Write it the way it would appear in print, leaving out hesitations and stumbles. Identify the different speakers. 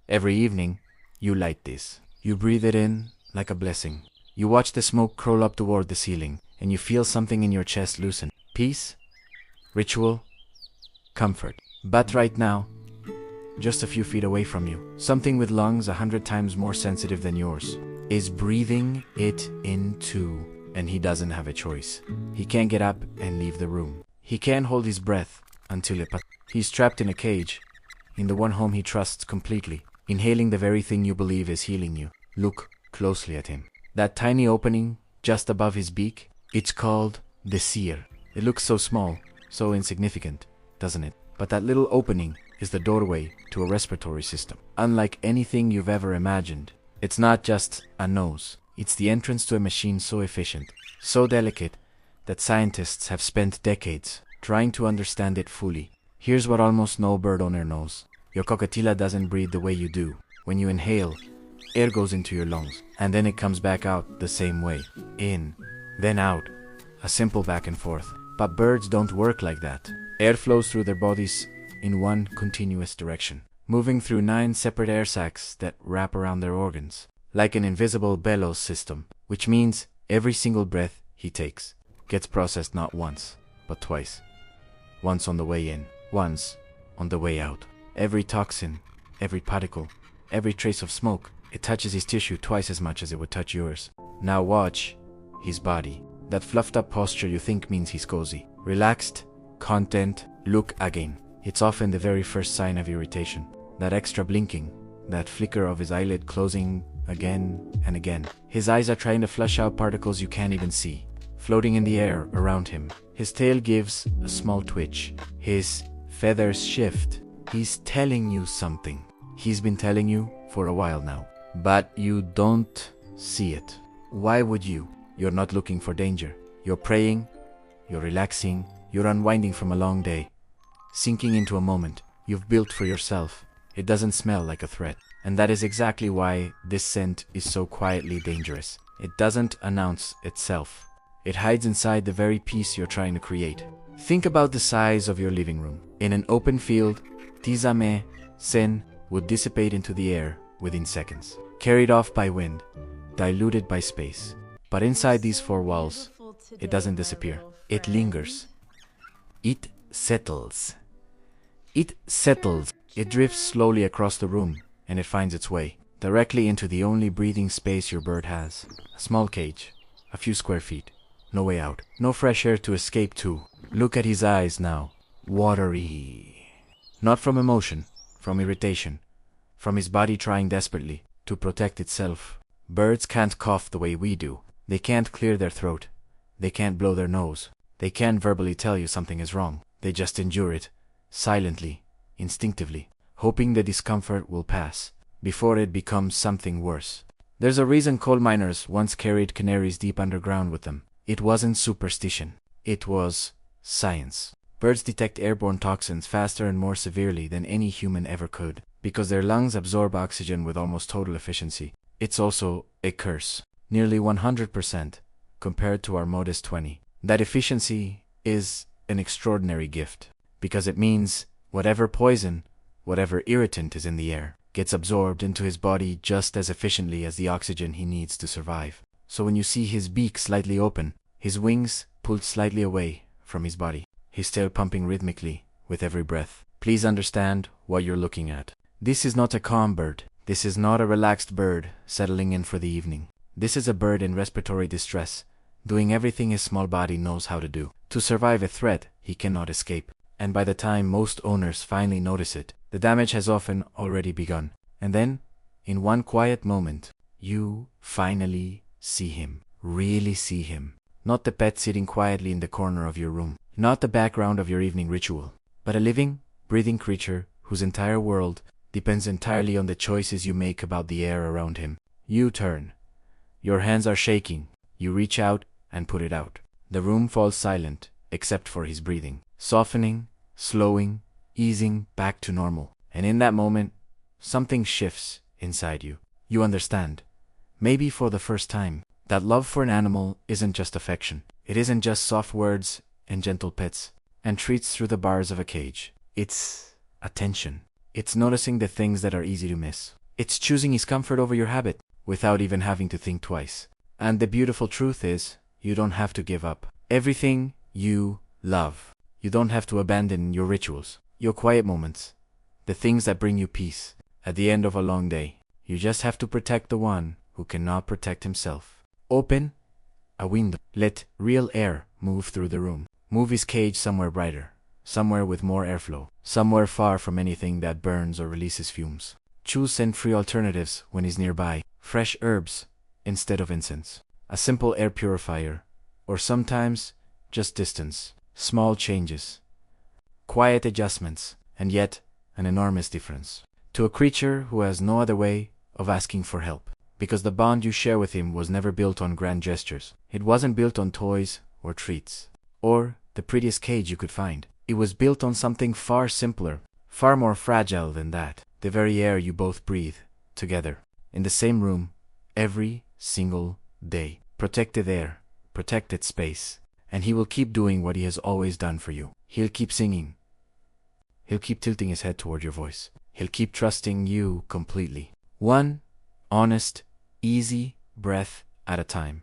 Speaker 1: Every evening, you light this. You breathe it in like a blessing. You watch the smoke crawl up toward the ceiling, and you feel something in your chest loosen. Peace, ritual, comfort. But right now, just a few feet away from you, something with lungs 100 times more sensitive than yours is breathing it in too, and he doesn't have a choice. He can't get up and leave the room. He can't hold his breath until he's trapped in a cage, in the one home he trusts completely, inhaling the very thing you believe is healing you. Look closely at him. That tiny opening just above his beak, it's called the seer. It looks so small, so insignificant, doesn't it? But that little opening is the doorway to a respiratory system. Unlike anything you've ever imagined, it's not just a nose. It's the entrance to a machine so efficient, so delicate, that scientists have spent decades trying to understand it fully. Here's what almost no bird owner knows. Your cockatiel doesn't breathe the way you do. When you inhale, air goes into your lungs, and then it comes back out the same way. In, then out. A simple back and forth. But birds don't work like that. Air flows through their bodies in one continuous direction, moving through 9 separate air sacs that wrap around their organs, like an invisible bellows system, which means every single breath he takes gets processed not once, but twice. Once on the way in, once on the way out. Every toxin, every particle, every trace of smoke, it touches his tissue twice as much as it would touch yours. Now watch his body. That fluffed up posture you think means he's cozy. Relaxed, content, look again. It's often the very first sign of irritation. That extra blinking, that flicker of his eyelid closing again and again. His eyes are trying to flush out particles you can't even see, floating in the air around him. His tail gives a small twitch. His feathers shift. He's telling you something. He's been telling you for a while now. But you don't see it. Why would you? You're not looking for danger. You're praying, you're relaxing, you're unwinding from a long day, sinking into a moment you've built for yourself. It doesn't smell like a threat. And that is exactly why this scent is so quietly dangerous. It doesn't announce itself. It hides inside the very peace you're trying to create. Think about the size of your living room. In an open field, tisame, sen would dissipate into the air within seconds, carried off by wind, diluted by space. But inside these 4 walls, it doesn't disappear. It lingers. It settles. It settles. It drifts slowly across the room, and it finds its way directly into the only breathing space your bird has. A small cage, a few square feet, no way out, no fresh air to escape to. Look at his eyes now. Watery. Not from emotion, from irritation, from his body trying desperately to protect itself. Birds can't cough the way we do. They can't clear their throat. They can't blow their nose. They can't verbally tell you something is wrong. They just endure it, silently, instinctively, hoping the discomfort will pass before it becomes something worse. There's a reason coal miners once carried canaries deep underground with them. It wasn't superstition. It was science. Birds detect airborne toxins faster and more severely than any human ever could, because their lungs absorb oxygen with almost total efficiency. It's also a curse. Nearly 100% compared to our modest 20. That efficiency is an extraordinary gift, because it means whatever poison, whatever irritant is in the air, gets absorbed into his body just as efficiently as the oxygen he needs to survive. So when you see his beak slightly open, his wings pulled slightly away from his body, his tail pumping rhythmically with every breath, please understand what you're looking at. This is not a calm bird. This is not a relaxed bird settling in for the evening. This is a bird in respiratory distress, doing everything his small body knows how to do, to survive a threat he cannot escape. And by the time most owners finally notice it, the damage has often already begun. And then, in one quiet moment, you finally see him. Really see him. Not the pet sitting quietly in the corner of your room. Not the background of your evening ritual. But a living, breathing creature whose entire world depends entirely on the choices you make about the air around him. You turn. Your hands are shaking. You reach out and put it out. The room falls silent, except for his breathing, softening, slowing, easing back to normal. And in that moment, something shifts inside you. You understand, maybe for the first time, that love for an animal isn't just affection. It isn't just soft words and gentle pets and treats through the bars of a cage. It's attention. It's noticing the things that are easy to miss. It's choosing his comfort over your habit, without even having to think twice. And the beautiful truth is, you don't have to give up everything you love. You don't have to abandon your rituals, your quiet moments, the things that bring you peace. At the end of a long day, you just have to protect the one who cannot protect himself. Open a window. Let real air move through the room. Move his cage somewhere brighter, somewhere with more airflow, somewhere far from anything that burns or releases fumes. Choose scent-free alternatives when he's nearby. Fresh herbs instead of incense. A simple air purifier, or sometimes just distance. Small changes, quiet adjustments, and yet an enormous difference. To a creature who has no other way of asking for help. Because the bond you share with him was never built on grand gestures. It wasn't built on toys or treats, or the prettiest cage you could find. It was built on something far simpler, far more fragile than that. The very air you both breathe, together, in the same room, every single day. Protected air, protected space, and he will keep doing what he has always done for you. He'll keep singing. He'll keep tilting his head toward your voice. He'll keep trusting you completely. One honest, easy breath at a time.